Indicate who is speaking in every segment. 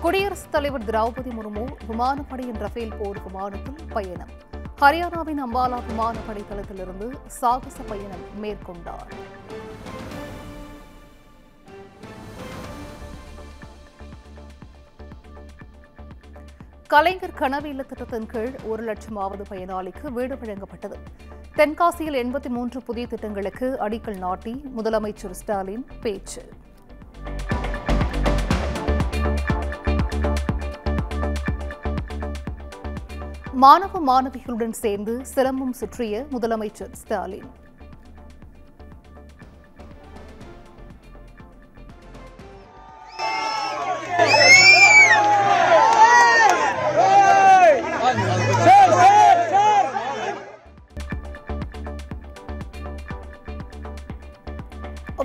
Speaker 1: குடியரசுத் தலைவர் திரௌபதி முர்மு விமானப்படையின் ரஃபேல் போர் விமானத்தில் பயணம். ஹரியானாவின் அம்பாலா விமானப்படை தளத்திலிருந்து சாகச பயணம் மேற்கொண்டார். கலைஞர் கனவு இல்ல திட்டத்தின் கீழ் 1,00,000வது பயனாளிக்கு வீடு வழங்கப்பட்டது. தென்காசியில் 83 புதிய திட்டங்களுக்கு அடிக்கல் நாட்டி முதலமைச்சர் ஸ்டாலின் பேச்சு. மாணவ மாணவிகளுடன் சேர்ந்து சிலம்பம் சுற்றிய முதலமைச்சர் ஸ்டாலின்.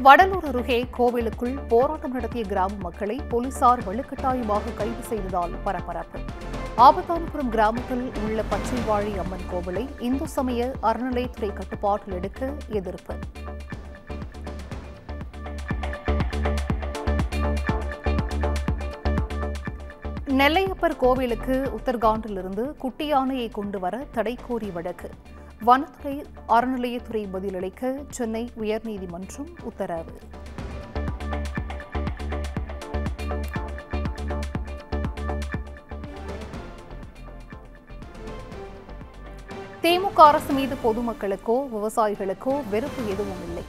Speaker 1: வடலூர் அருகே கோவிலுக்குள் போராட்டம் நடத்திய கிராம மக்களை போலீசார் வலுக்கட்டாயமாக கைது செய்ததால் பரபரப்பு. ஆபத்தானபுரம் கிராமத்தில் உள்ள பச்சைவாழி அம்மன் கோவிலை இந்து சமய அறநிலையத்துறை கட்டுப்பாட்டில் எடுக்க எதிர்ப்பு. நெல்லையப்பர் கோவிலுக்கு உத்தரகாண்டிலிருந்து குட்டி யானையை கொண்டு வர தடை கோரி வழக்கு. வனத்துறை அறநிலையத்துறை பதிலளிக்க சென்னை உயர்நீதிமன்றம் உத்தரவு. திமுக அரசு மீது பொதுமக்களுக்கோ விவசாயிகளுக்கோ வெறுப்பு எதுவும் இல்லை.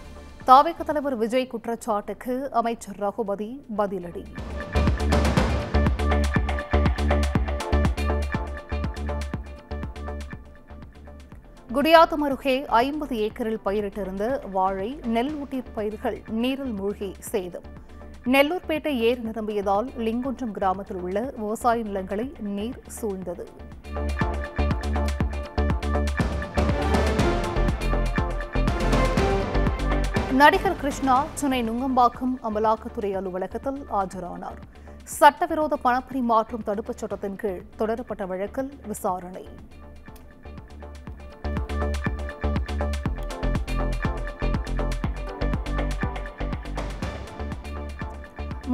Speaker 1: தாவேக தலைவர் விஜய் குற்றச்சாட்டுக்கு அமைச்சர் ரகுபதி பதிலடி. குடியாத்தம் அருகே 50 ஏக்கரில் பயிரிட்டிருந்த வாழை, நெல் ஊட்டி பயிர்கள் நீரில் மூழ்கி சேதம். நெல்லூர்பேட்டை ஏரி நிரம்பியதால் லிங்குன்றம் கிராமத்தில் உள்ள விவசாய நிலங்களை நீர் சூழ்ந்தது. நடிகர் கிருஷ்ணா சென்னை நுங்கம்பாக்கம் அமலாக்கத்துறை அலுவலகத்தில் ஆஜரானார். சட்டவிரோத பணப்பரிமாற்றம் தடுப்புச் சட்டத்தின் கீழ் தொடரப்பட்ட வழக்கில் விசாரணை.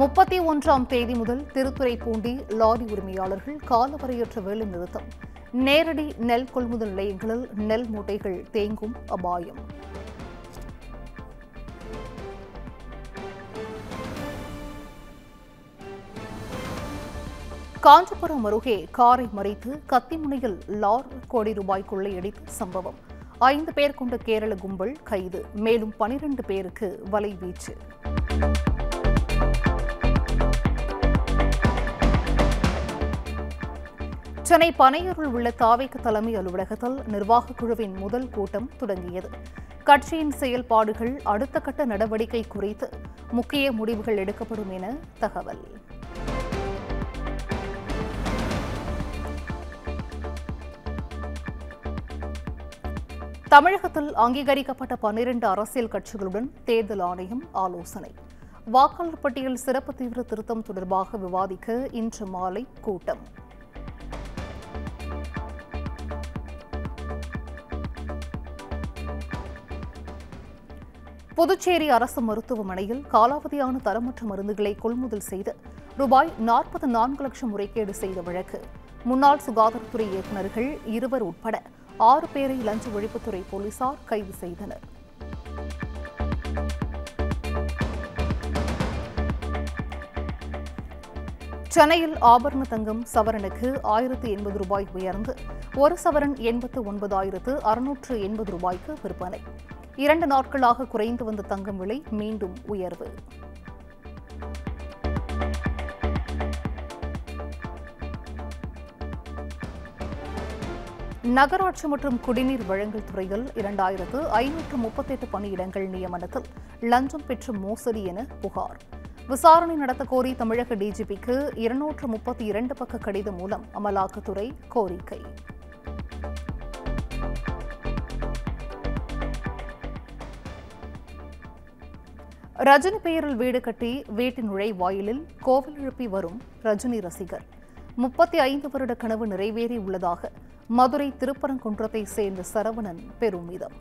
Speaker 1: முப்பத்தி 31ஆம் தேதி முதல் திருத்துறைப்பூண்டி லாரி உரிமையாளர்கள் காலவரையற்ற வேலை நிறுத்தம். நேரடி நெல் கொள்முதல் நிலையங்களில் நெல் மூட்டைகள் தேங்கும் அபாயம். காஞ்சிபுரம் அருகே காரை மறித்து கத்திமுனையில் கோடி ரூபாய் கொள்ளையடித்த சம்பவம். 5 பேர் கொண்ட கேரள கும்பல் கைது. மேலும் 12 பேருக்கு வலைவீச்சு. சென்னை பனையூரில் உள்ள தாவேக தலைமை அலுவலகத்தில் நிர்வாகக் குழுவின் முதல் கூட்டம் தொடங்கியது. கட்சியின் செயல்பாடுகள், அடுத்த கட்ட நடவடிக்கை குறித்து முக்கிய முடிவுகள் எடுக்கப்படும் என தகவல். தமிழகத்தில் அங்கீகரிக்கப்பட்ட 12 அரசியல் கட்சிகளுடன் தேர்தல் ஆணையம் ஆலோசனை. வாக்காளர் பட்டியல் சிறப்பு தீவிர திருத்தம் தொடர்பாக விவாதிக்க இன்று மாலை கூட்டம். புதுச்சேரி அரசு மருத்துவமனையில் காலாவதியான தரமற்ற மருந்துகளை கொள்முதல் செய்து ரூபாய் 44 லட்சம் முறைகேடு செய்த வழக்கு. முன்னாள் சுகாதாரத்துறை இயக்குநர்கள் 2 உட்பட 6 பேரை லஞ்ச ஒழிப்புத்துறை போலீசார் கைது செய்தனர். சென்னையில் ஆபரண தங்கம் சவரனுக்கு 1080 ரூபாய் உயர்ந்து 1 சவரன் 89,680 ரூபாய்க்கு விற்பனை. 2 நாட்களாக குறைந்து வந்த தங்கம் விலை மீண்டும் உயர்வு. நகராட்சி மற்றும் குடிநீர் வழங்கல் துறையில் 2538 பணியிடங்கள் நியமனத்தில் லஞ்சம் பெற்று மோசடி என புகார். விசாரணை நடத்த கோரி தமிழக டிஜிபிக்கு 232 பக்க கடிதம் மூலம் அமலாக்கத்துறை கோரிக்கை. ரஜினி பெயரில் வீடு கட்டி வீட்டின் நுழைவாயிலில் கோவில் எழுப்பி வரும் ரஜினி ரசிகர். 35 வருட கனவு நிறைவேறி உள்ளதாக மதுரை திருப்பரங்குன்றத்தை சேர்ந்த சரவணன் பெருமிதம்.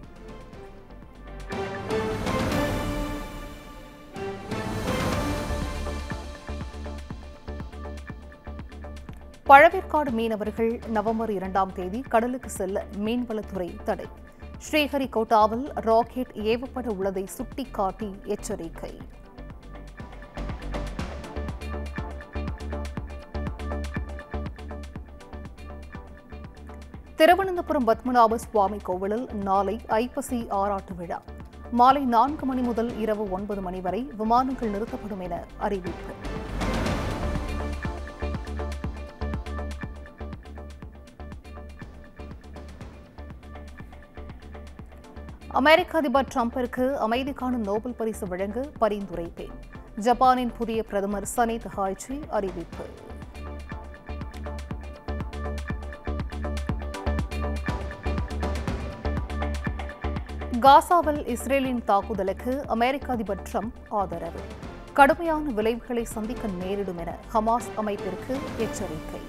Speaker 1: பழவேற்காடு மீனவர்கள் நவம்பர் 2ஆம் தேதி கடலுக்கு செல்ல மீன்வளத்துறை தடை. ஸ்ரீஹரிகோட்டாவில் ராக்கெட் ஏவப்பட உள்ளதை சுட்டிக்காட்டி எச்சரிக்கை. திருவனந்தபுரம் பத்மநாப சுவாமி கோவிலில் நாளை ஐப்பசி ஆராட்டு விழா. மாலை 4 மணி முதல் இரவு 9 மணி வரை விமானங்கள் நிறுத்தப்படும் என அறிவிப்பு. அமெரிக்க அதிபர் டிரம்பிற்கு அமைதிக்கான நோபல் பரிசு வழங்க பரிந்துரைப்பேன். ஜப்பானின் புதிய பிரதமர் சனி தகாய்ச்சி அறிவிப்பு. காசாவில் இஸ்ரேலின் தாக்குதலுக்கு அமெரிக்க அதிபர் டிரம்ப் ஆதரவு. கடுமையான விளைவுகளை சந்திக்க நேரிடும் என ஹமாஸ் அமைப்பிற்கு எச்சரிக்கை.